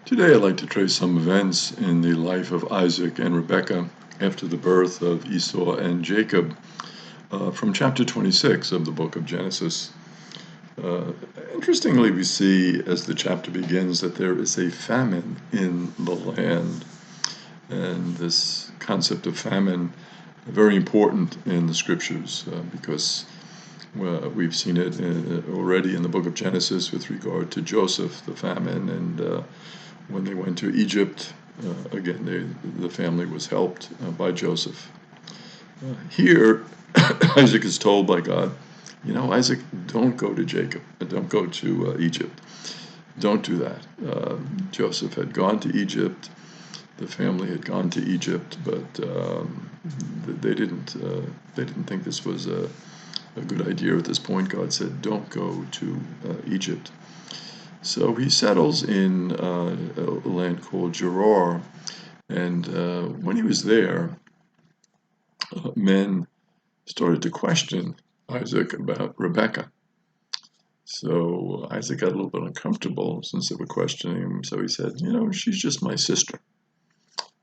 Today I'd like to trace some events in the life of Isaac and Rebekah after the birth of Esau and Jacob from chapter 26 of the book of Genesis. Uh, Interestingly, we see as the chapter begins that there is a famine in the land. And this concept of famine is very important in the scriptures because we've seen it already in the book of Genesis with regard to Joseph, the famine, and when they went to Egypt, again, the family was helped by Joseph. Here, Isaac is told by God, Isaac, don't go to Jacob, don't go to Egypt. Don't do that. Joseph had gone to Egypt. The family had gone to Egypt, but they didn't think this was a good idea at this point. God said, don't go to Egypt. So he settles in a land called Gerar, and when he was there, men started to question Isaac about Rebekah. So Isaac got a little bit uncomfortable since they were questioning him, so he said, she's just my sister,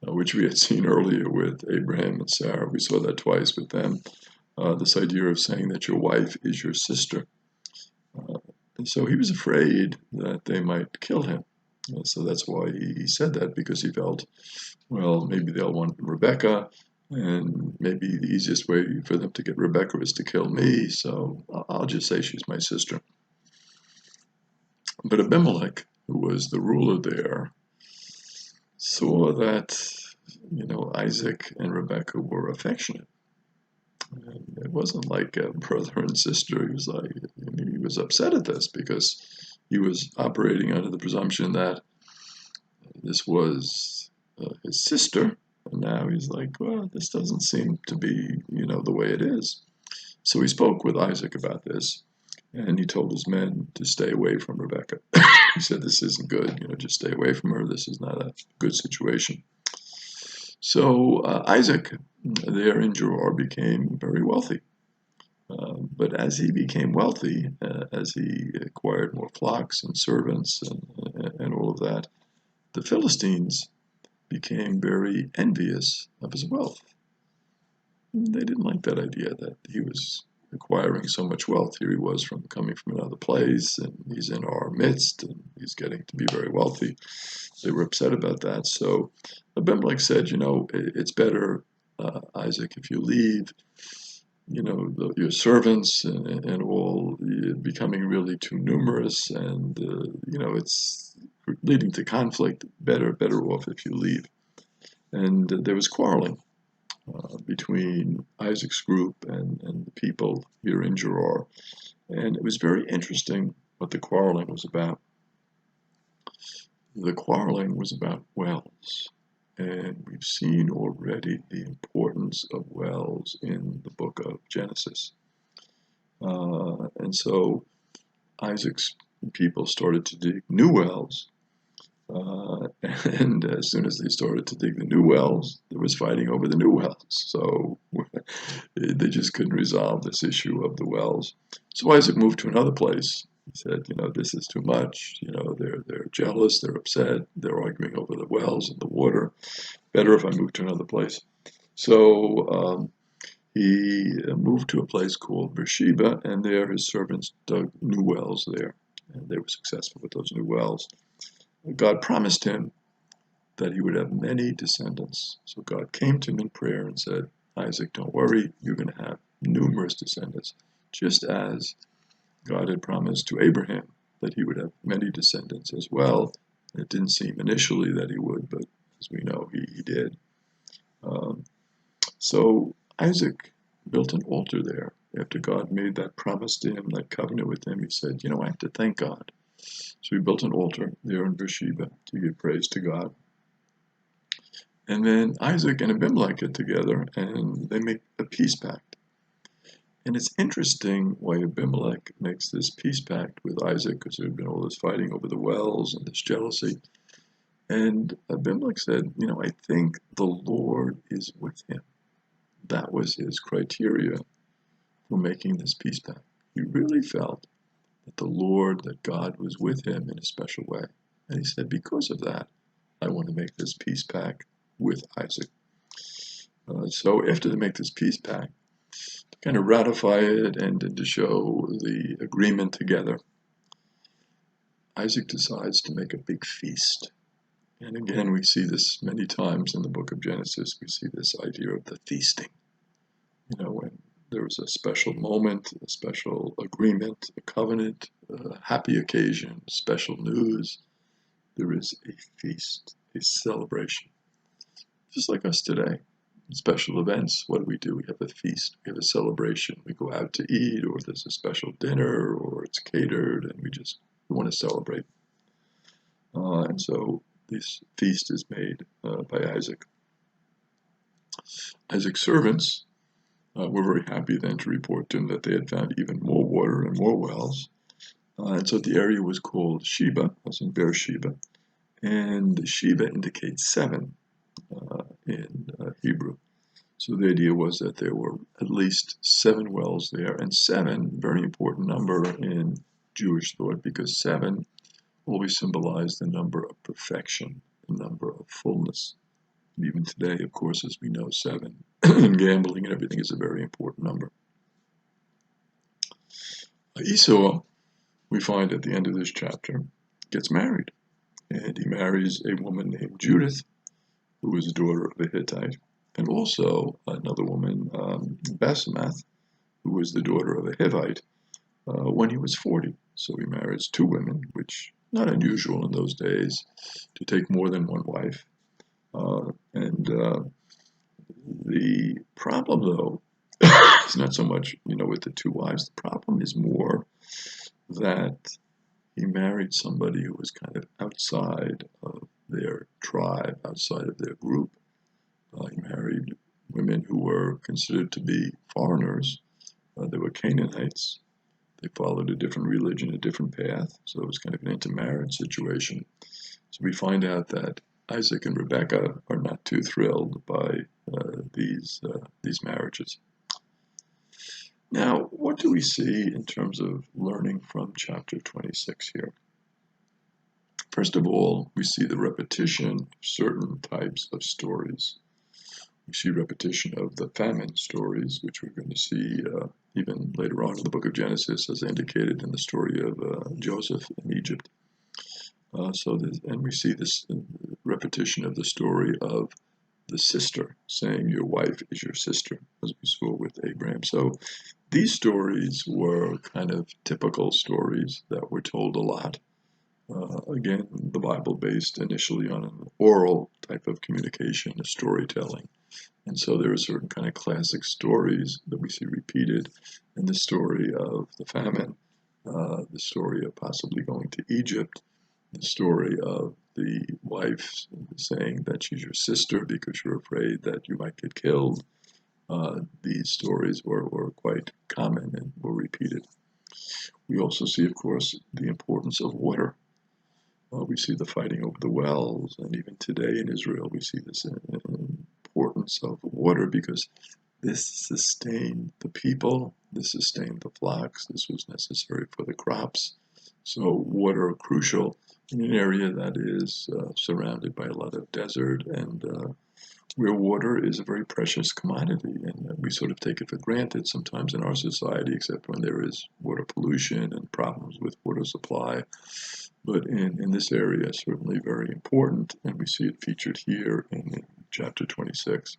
which we had seen earlier with Abraham and Sarah. We saw that twice with them, this idea of saying that your wife is your sister. And so he was afraid that they might kill him. So that's why he said that, because he felt, well, maybe they'll want Rebekah, and maybe the easiest way for them to get Rebekah is to kill me, so I'll just say she's my sister. But Abimelech, who was the ruler there, saw that, Isaac and Rebekah were affectionate. And it wasn't like a brother and sister. He was upset at this because he was operating under the presumption that this was his sister, and now he's like, well, this doesn't seem to be, the way it is. So he spoke with Isaac about this, and he told his men to stay away from Rebekah. He said, this isn't good, just stay away from her. This is not a good situation. So Isaac, there in Gerar, became very wealthy. But as he became wealthy, as he acquired more flocks and servants and all of that, the Philistines became very envious of his wealth. They didn't like that idea that he was acquiring so much wealth. Here he was coming from another place, and he's in our midst, and he's getting to be very wealthy. They were upset about that. So Abimelech said, it's better, Isaac, if you leave, your servants and all becoming really too numerous, and, it's leading to conflict. Better off if you leave. And there was quarreling between Isaac's group and the people here in Gerar. And it was very interesting what the quarreling was about. The quarreling was about wells. And we've seen already the importance of wells in the book of Genesis. And so Isaac's people started to dig new wells. And as soon as they started to dig the new wells, there was fighting over the new wells. So they just couldn't resolve this issue of the wells. So Isaac moved to another place. He said, this is too much. They're jealous, they're upset, they're arguing over the wells and the water. Better if I move to another place. So he moved to a place called Beersheba, and there his servants dug new wells there. And they were successful with those new wells. God promised him that he would have many descendants. So God came to him in prayer and said, Isaac, don't worry, you're going to have numerous descendants, just as God had promised to Abraham that he would have many descendants as well. It didn't seem initially that he would, but as we know, he did. So Isaac built an altar there. After God made that promise to him, that covenant with him, he said, I have to thank God. So he built an altar there in Beersheba to give praise to God. And then Isaac and Abimelech get together and they make a peace pact. And it's interesting why Abimelech makes this peace pact with Isaac, because there had been all this fighting over the wells and this jealousy. And Abimelech said, I think the Lord is with him. That was his criteria for making this peace pact. He really felt that God was with him in a special way. And he said, because of that, I want to make this peace pact with Isaac. So after they make this peace pact, to kind of ratify it and to show the agreement together, Isaac decides to make a big feast. And again, we see this many times in the book of Genesis. We see this idea of the feasting. When there is a special moment, a special agreement, a covenant, a happy occasion, special news, there is a feast, a celebration. Just like us today. Special events, what do? We have a feast, we have a celebration. We go out to eat, or there's a special dinner, or it's catered, and we want to celebrate. And so this feast is made by Isaac. Isaac's servants were very happy then to report to him that they had found even more water and more wells. And so the area was called Sheba, as in Beersheba. And Sheba indicates 7 in Hebrew. So the idea was that there were at least 7 wells there, and 7, very important number in Jewish thought, because 7 always symbolized the number of perfection, the number of fullness. And even today, of course, as we know, 7 and gambling and everything is a very important number. Esau, we find at the end of this chapter, gets married, and he marries a woman named Judith, who was a daughter of a Hittite, and also another woman, Basemath, who was the daughter of a Hivite, when he was 40. So he marries 2 women, which not unusual in those days to take more than one wife. The problem, though, is not so much, with the 2 wives. The problem is more that he married somebody who was kind of outside of their tribe, outside of their group. He married women who were considered to be foreigners. They were Canaanites. They followed a different religion, a different path. So it was kind of an intermarriage situation. So we find out that Isaac and Rebekah are not too thrilled by these marriages. Now, what do we see in terms of learning from chapter 26 here? First of all, we see the repetition of certain types of stories. We see repetition of the famine stories, which we're going to see even later on in the book of Genesis, as indicated in the story of Joseph in Egypt. And we see this repetition of the story of the sister saying, your wife is your sister, as we saw with Abraham. So these stories were kind of typical stories that were told a lot. Again, the Bible based initially on an oral type of communication, a storytelling. And so there are certain kind of classic stories that we see repeated in the story of the famine, the story of possibly going to Egypt, the story of the wife saying that she's your sister because you're afraid that you might get killed. These stories were quite common and were repeated. We also see, of course, the importance of water. We see the fighting over the wells, and even today in Israel we see this importance of water, because this sustained the people, this sustained the flocks, this was necessary for the crops. So water crucial in an area that is surrounded by a lot of desert, and where water is a very precious commodity, and we sort of take it for granted sometimes in our society, except when there is water pollution and problems with water supply. But in this area, certainly very important, and we see it featured here in chapter 26.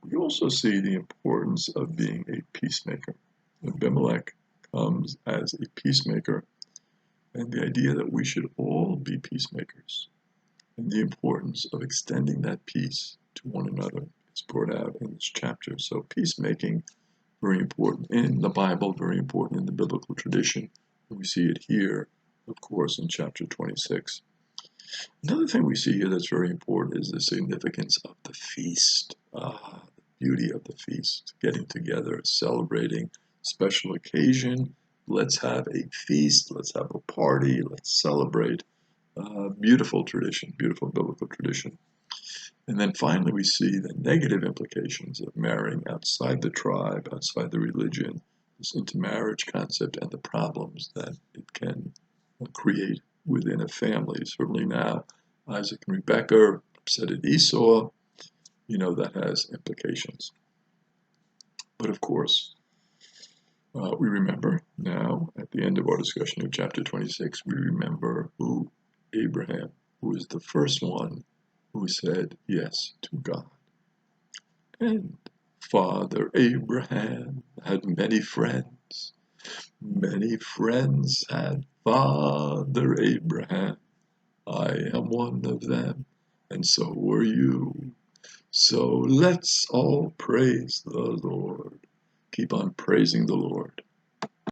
We also see the importance of being a peacemaker. Abimelech comes as a peacemaker, and the idea that we should all be peacemakers, and the importance of extending that peace to one another is brought out in this chapter. So peacemaking, very important in the Bible, very important in the biblical tradition. And we see it here, of course, in chapter 26. Another thing we see here that's very important is the significance of the feast, the beauty of the feast, getting together, celebrating, special occasion. Let's have a feast, let's have a party, let's celebrate. Beautiful tradition, beautiful biblical tradition. And then finally we see the negative implications of marrying outside the tribe, outside the religion, this intermarriage concept and the problems that it can create within a family. Certainly now, Isaac and Rebekah are upset at Esau. That has implications. But of course, we remember now, at the end of our discussion of chapter 26, we remember Abraham, who is the first one who said yes to God. And Father Abraham had many friends. Many friends had Father Abraham. I am one of them, and so were you. So let's all praise the Lord. Keep on praising the Lord.